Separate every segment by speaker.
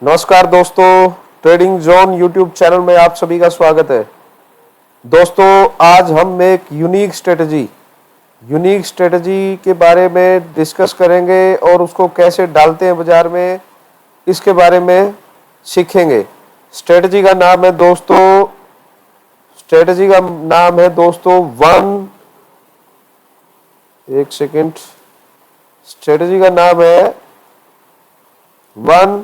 Speaker 1: नमस्कार दोस्तों, trading zone YouTube channel में आप सभी का स्वागत है। दोस्तों, आज हम एक यूनिक स्ट्रेटजी के बारे में डिस्कस करेंगे और उसको कैसे डालते हैं बाजार में, इसके बारे में सीखेंगे। स्ट्रेटजी का नाम है दोस्तों वन एक सेकेंड स्ट्रेटजी का नाम है 1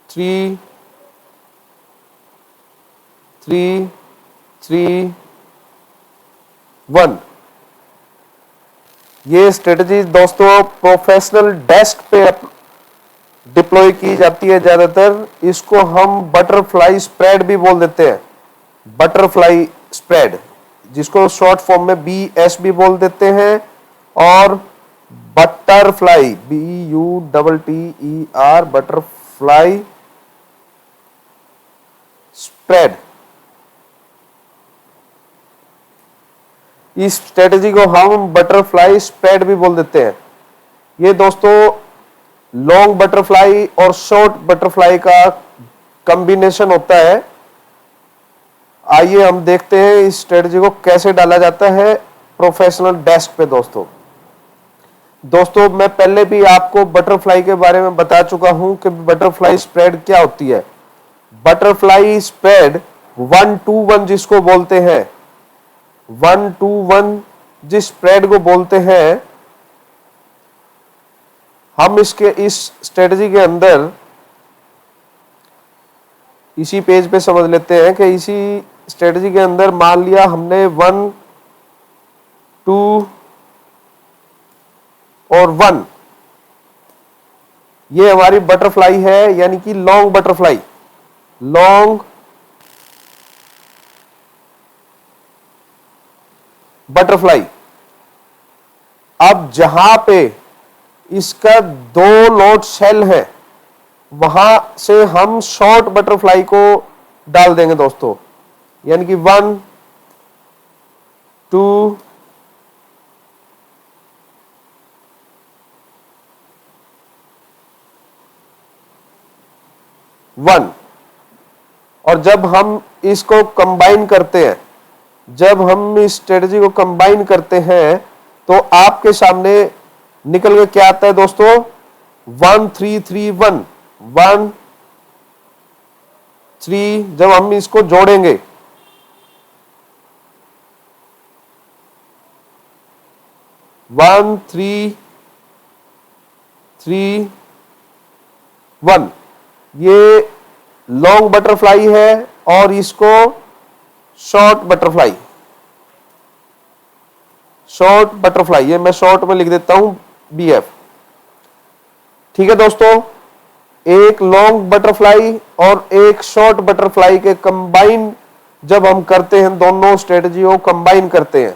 Speaker 1: 3 3 3 1। ये स्ट्रेटजी दोस्तों प्रोफेशनल डेस्क पे डिप्लॉय की जाती है ज्यादातर। इसको हम बटरफ्लाई स्प्रेड भी बोल देते हैं। बटरफ्लाई स्प्रेड, जिसको शॉर्ट फॉर्म में BS भी बोल देते हैं, और बटरफ्लाई BUTTER बटरफ्लाई स्प्रेड। इस स्ट्रेटजी को हम बटरफ्लाई स्प्रेड भी बोल देते हैं। ये दोस्तों लॉन्ग बटरफ्लाई और शॉर्ट बटरफ्लाई का कॉम्बिनेशन होता है। आइए हम देखते हैं इस स्ट्रेटजी को कैसे डाला जाता है प्रोफेशनल डेस्क पे। दोस्तों मैं पहले भी आपको बटरफ्लाई के बारे में बता चुका हूं कि बटरफ्लाई स्प्रेड क्या होती है। बटरफ्लाई स्प्रेड 1 to 1 जिसको बोलते हैं, 1 to 1 जिस स्प्रेड को बोलते हैं, हम इस स्ट्रेटजी के अंदर इसी पेज पे समझ लेते हैं कि इसी स्ट्रेटजी के अंदर मान लिया हमने 1 2 और 1, ये हमारी बटरफ्लाई है, यानी कि लॉन्ग बटरफ्लाई। अब जहां पे इसका 2 लोड सेल है, वहां से हम शॉर्ट बटरफ्लाई को डाल देंगे दोस्तों, यानी कि 1 2 1। और जब हम इसको कंबाइन करते हैं, जब हम इस स्ट्रेटजी को कंबाइन करते हैं, तो आपके सामने निकल के क्या आता है दोस्तों? 1 3 3 1 1 3। जब हम इसको जोड़ेंगे, वन थ्री थ्री 1, ये लॉन्ग बटरफ्लाई है और इसको शॉर्ट बटरफ्लाई, ये मैं शॉर्ट में लिख देता हूं BF। ठीक है दोस्तों, एक लॉन्ग बटरफ्लाई और एक शॉर्ट बटरफ्लाई के कंबाइन जब हम करते हैं, दोनों स्ट्रेटजी को कंबाइन करते हैं,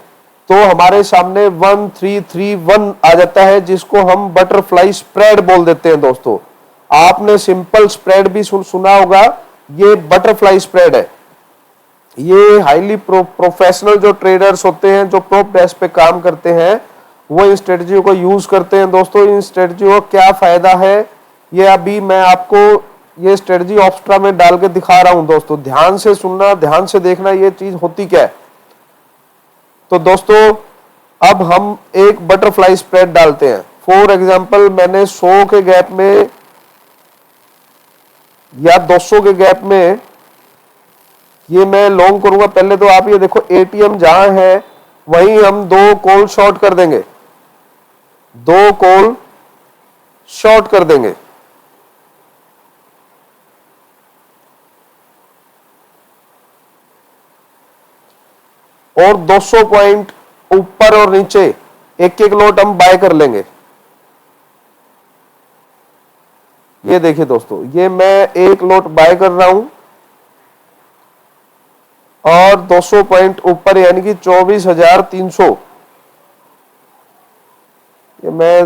Speaker 1: तो हमारे सामने 1 3 3 1 आ जाता है, जिसको हम बटरफ्लाई स्प्रेड बोल देते हैं। दोस्तों आपने सिंपल स्प्रेड भी सुना होगा, ये बटरफ्लाई स्प्रेड है। ये हाईली प्रोफेशनल जो ट्रेडर्स होते हैं, जो प्रोप डेस्क पे काम करते हैं, वो इन स्ट्रेटजी को यूज करते हैं। दोस्तों इन स्ट्रेटजी को क्या फायदा है, ये अभी मैं आपको ये स्ट्रेटजी ऑप्स्ट्रा में डाल के दिखा रहा हूं। दोस्तों ध्यान से सुनना, ध्यान से देखना, ये चीज होती क्या है। तो दोस्तों अब हम एक बटरफ्लाई स्प्रेड डालते हैं। फॉर एग्जाम्पल, मैंने 100 के गैप में या 200 के गैप में ये मैं लॉन्ग करूंगा। पहले तो आप ये देखो, ATM जहां है वहीं हम 2 कॉल शॉर्ट कर देंगे, 2 कॉल शॉर्ट कर देंगे। और 200 पॉइंट ऊपर और नीचे एक एक लॉट हम बाय कर लेंगे। ये देखिए दोस्तों, ये मैं एक लॉट बाय कर रहा हूं और 200 पॉइंट ऊपर यानी कि 24,300, ये मैं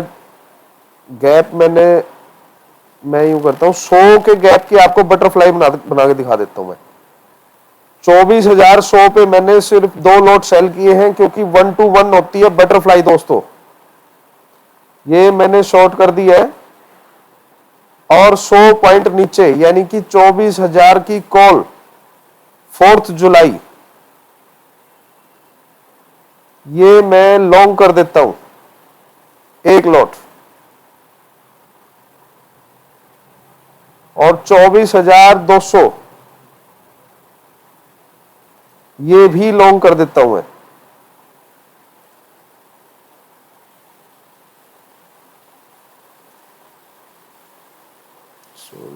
Speaker 1: गैप मैं यूं करता हूं, 100 के गैप की आपको बटरफ्लाई बना के दिखा देता हूं मैं। 24,100 पे मैंने सिर्फ 2 लॉट सेल किए हैं, क्योंकि 1 to 1 होती है बटरफ्लाई। दोस्तों ये मैंने शॉर्ट कर दिया है और 100 पॉइंट नीचे, यानी कि 24,000 की कॉल 4 जुलाई, ये मैं लॉन्ग कर देता हूं, एक लॉट, और 24,200 ये भी लॉन्ग कर देता हूं मैं।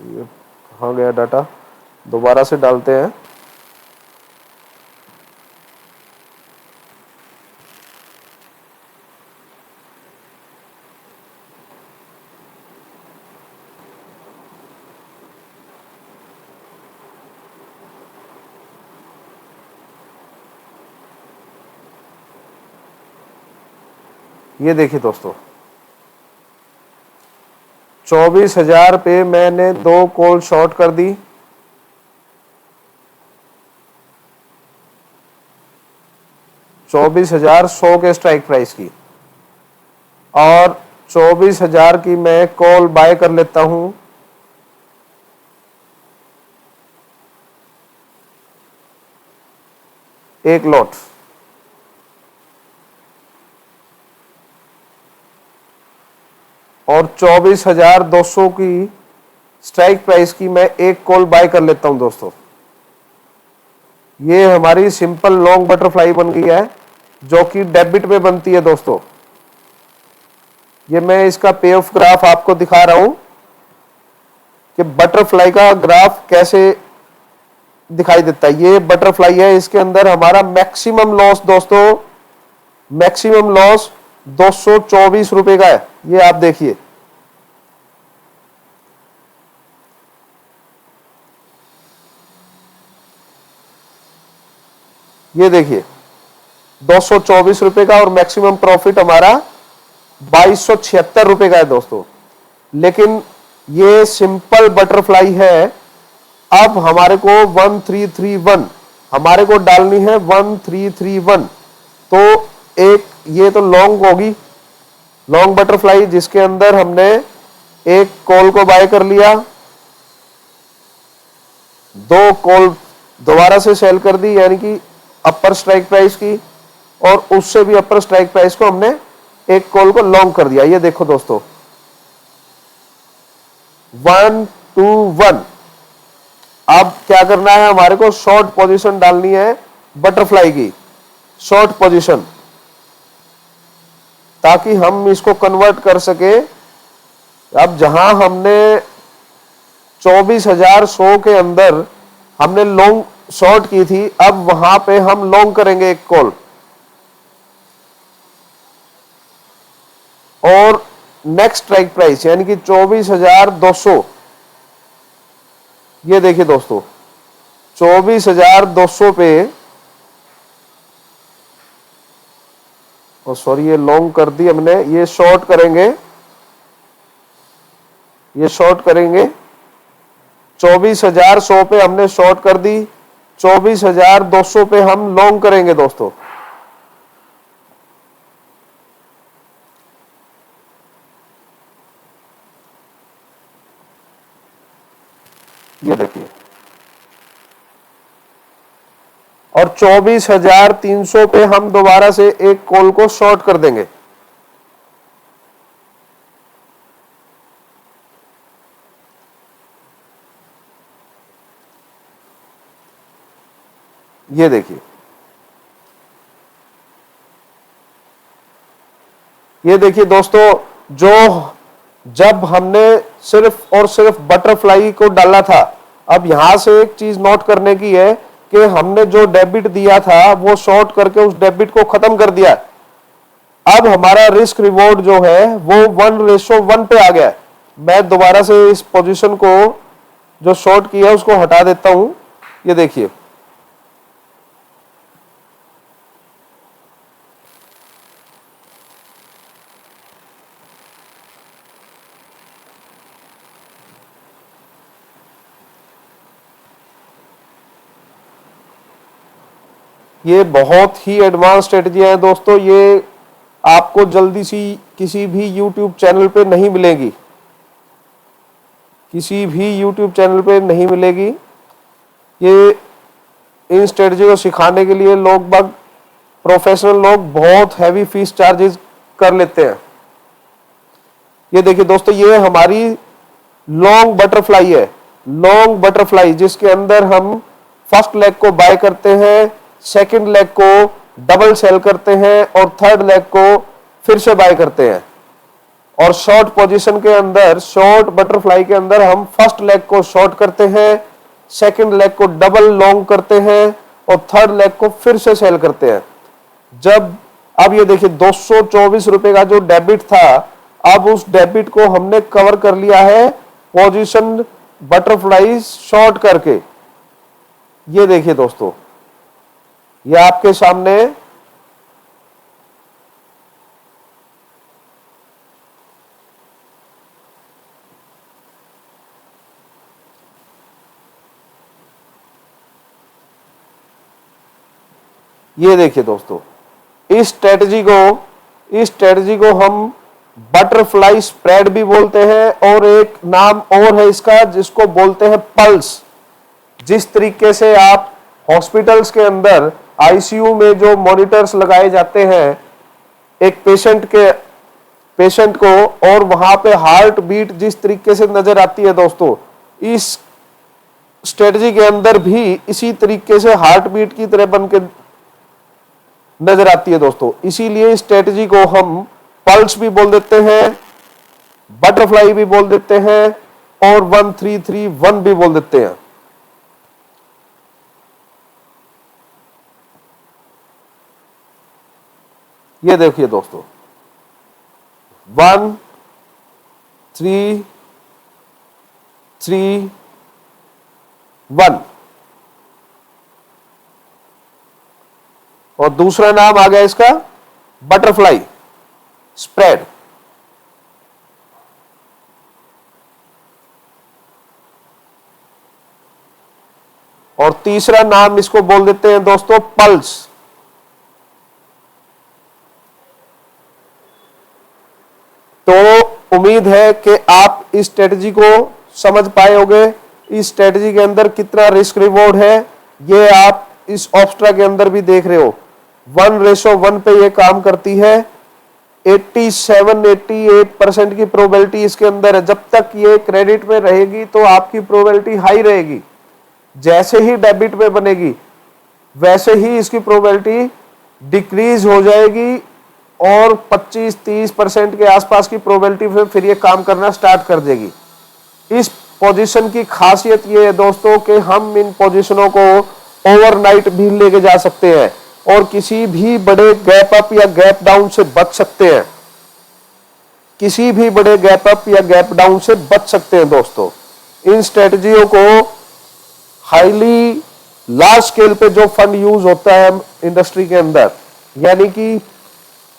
Speaker 1: ये कहां गया डाटा, दोबारा से डालते हैं। ये देखिए दोस्तों, 24,000 पे मैंने 2 कॉल शॉर्ट कर दी, 24,100 के स्ट्राइक प्राइस की, और 24,000 की मैं कॉल बाय कर लेता हूं एक लॉट, और 24,200 की स्ट्राइक प्राइस की मैं एक कॉल बाय कर लेता हूं दोस्तों। ये हमारी सिंपल लॉन्ग बटरफ्लाई बन गई है, जो कि डेबिट में बनती है दोस्तों। ये मैं इसका पे ऑफ ग्राफ आपको दिखा रहा हूं कि बटरफ्लाई का ग्राफ कैसे दिखाई देता है। ये बटरफ्लाई है, इसके अंदर हमारा मैक्सिमम लॉस दोस्तों, मैक्सिमम लॉस 224 रुपए का है। ये आप देखिए, ये देखिए 224 रुपए का, और मैक्सिमम प्रॉफिट हमारा 2276 रुपए का है दोस्तों। लेकिन ये सिंपल बटरफ्लाई है। अब हमारे को 1331 हमारे को डालनी है, 1331। तो एक ये तो लॉन्ग होगी, लॉन्ग बटरफ्लाई, जिसके अंदर हमने एक कॉल को बाय कर लिया, 2 कॉल दोबारा से सेल कर दी, यानी कि अपर स्ट्राइक प्राइस की, और उससे भी अपर स्ट्राइक प्राइस को हमने एक कॉल को लॉन्ग कर दिया। ये देखो दोस्तों, 121। अब क्या करना है, हमारे को शॉर्ट पोजीशन डालनी है बटरफ्लाई की, शॉर्ट पोजीशन, ताकि हम इसको कन्वर्ट कर सके। अब जहां हमने 24,100 के अंदर हमने लॉन्ग शॉर्ट की थी, अब वहां पे हम लॉन्ग करेंगे एक कॉल, और नेक्स्ट स्ट्राइक प्राइस यानी कि 24,200। ये देखिए दोस्तों, 24,200 पे, सॉरी ये लॉन्ग कर दी हमने, ये शॉर्ट करेंगे, ये शॉर्ट करेंगे 24,100 पे हमने शॉर्ट कर दी, 24,200 पे हम लॉन्ग करेंगे दोस्तों। ये देखिए, और 24,300 पे हम दोबारा से एक कॉल को शॉर्ट कर देंगे। ये देखिए, ये देखिए दोस्तों, जो जब हमने सिर्फ और सिर्फ बटरफ्लाई को डाला था, अब यहां से एक चीज नोट करने की है कि हमने जो डेबिट दिया था वो शॉर्ट करके उस डेबिट को खत्म कर दिया। अब हमारा रिस्क रिवॉर्ड जो है वो 1:1 पे आ गया है। मैं दोबारा से इस पोजीशन को जो शॉर्ट किया उसको हटा देता हूं। ये देखिए, ये बहुत ही एडवांस स्ट्रेटजी है दोस्तों। ये आपको जल्दी सी किसी भी यूट्यूब चैनल पे नहीं मिलेगी। किसी भी YouTube चैनल पे नहीं मिलेगी। ये इन स्ट्रेटजी को सिखाने के लिए लोग बाग प्रोफेशनल लोग बहुत हैवी फीस चार्जेस कर लेते हैं। ये देखिए दोस्तों, ये हमारी लॉन्ग बटरफ्लाई है, लॉन्ग बटरफ्लाई, जिसके अंदर हम फर्स्ट लेग को बाय करते हैं, सेकंड लेग को डबल सेल करते हैं और थर्ड लेग को फिर से बाय करते हैं। और शॉर्ट पोजीशन के अंदर, शॉर्ट बटरफ्लाई के अंदर हम फर्स्ट लेग को शॉर्ट करते हैं, सेकंड लेग को डबल लॉन्ग करते हैं और थर्ड लेग को फिर से सेल करते हैं। जब अब ये देखिए 224 रुपए का जो डेबिट था, अब उस डेबिट को हमने कवर कर लिया है पोजीशन बटरफ्लाई शॉर्ट करके। ये देखिए दोस्तों, ये आपके सामने ये देखिए दोस्तों, इस स्ट्रेटजी को हम बटरफ्लाई स्प्रेड भी बोलते हैं और एक नाम और है इसका जिसको बोलते हैं पल्स। जिस तरीके से आप हॉस्पिटल्स के अंदर आईसीयू में जो मॉनिटर्स लगाए जाते हैं एक पेशेंट को और वहां पे हार्ट बीट जिस तरीके से नजर आती है दोस्तों, इस स्ट्रेटजी के अंदर भी इसी तरीके से हार्ट बीट की तरह बन के नजर आती है दोस्तों। इसीलिए स्ट्रेटजी को हम पल्स भी बोल देते हैं, बटरफ्लाई भी बोल देते हैं और 1331 भी बोल देते हैं। ये देखिए दोस्तों, 1 3 3 1 और दूसरा नाम आ गया इसका बटरफ्लाई स्प्रेड। और तीसरा नाम इसको बोल देते हैं दोस्तों पल्स। तो उम्मीद है कि आप इस स्ट्रेटजी को समझ पाए होंगे। इस स्ट्रेटजी के अंदर कितना रिस्क रिवॉर्ड है ये आप इस ऑप्स्ट्रा के अंदर भी देख रहे हो। 1:1 पे ये काम करती है। 87-88% की प्रोबेबिलिटी इसके अंदर है। जब तक ये क्रेडिट में रहेगी तो आपकी प्रोबेबिलिटी हाई रहेगी। जैसे ही डेबिट में बनेगी वैसे ही इसकी प्रोबेबिलिटी डिक्रीज हो जाएगी और 25-30% के आसपास की प्रोबेबिलिटी में फिर ये काम करना स्टार्ट कर देगी। इस पोजीशन की खासियत ये है दोस्तों कि हम इन पोजीशनों को ओवरनाइट भी लेके जा सकते हैं और किसी भी बड़े गैप अप या गैप डाउन से बच सकते हैं। किसी भी बड़े गैप अप या गैप डाउन से बच सकते हैं दोस्तों। इन स्ट्रेटजियों को हाईली लार्ज स्केल पे जो फंड यूज होता है इंडस्ट्री के अंदर, यानी कि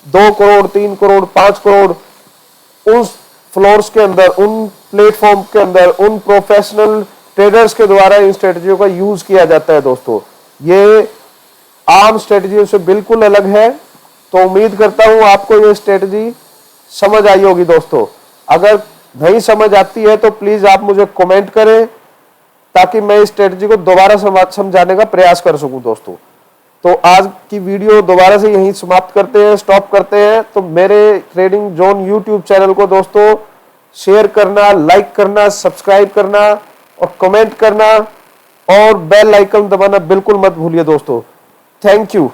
Speaker 1: 2 करोड़ 3 करोड़ 5 करोड़ उन फ्लोर्स के अंदर, उन प्लेटफॉर्म के अंदर, उन प्रोफेशनल ट्रेडर्स के द्वारा इन स्ट्रेटजियों का यूज किया जाता है दोस्तों। ये आम स्ट्रेटजियों से बिल्कुल अलग है। तो उम्मीद करता हूं आपको ये स्ट्रेटजी समझ आई होगी दोस्तों। अगर नहीं समझ आती है तो प्लीज आप मुझे कमेंट करें ताकि मैं इस स्ट्रेटजी को दोबारा समझाने का प्रयास कर सकूं दोस्तों। तो आज की वीडियो दोबारा से यहीं समाप्त करते हैं, स्टॉप करते हैं। तो मेरे ट्रेडिंग जोन यूट्यूब चैनल को दोस्तों शेयर करना, लाइक करना, सब्सक्राइब करना और कमेंट करना और बेल आइकन दबाना बिल्कुल मत भूलिए दोस्तों। Thank you.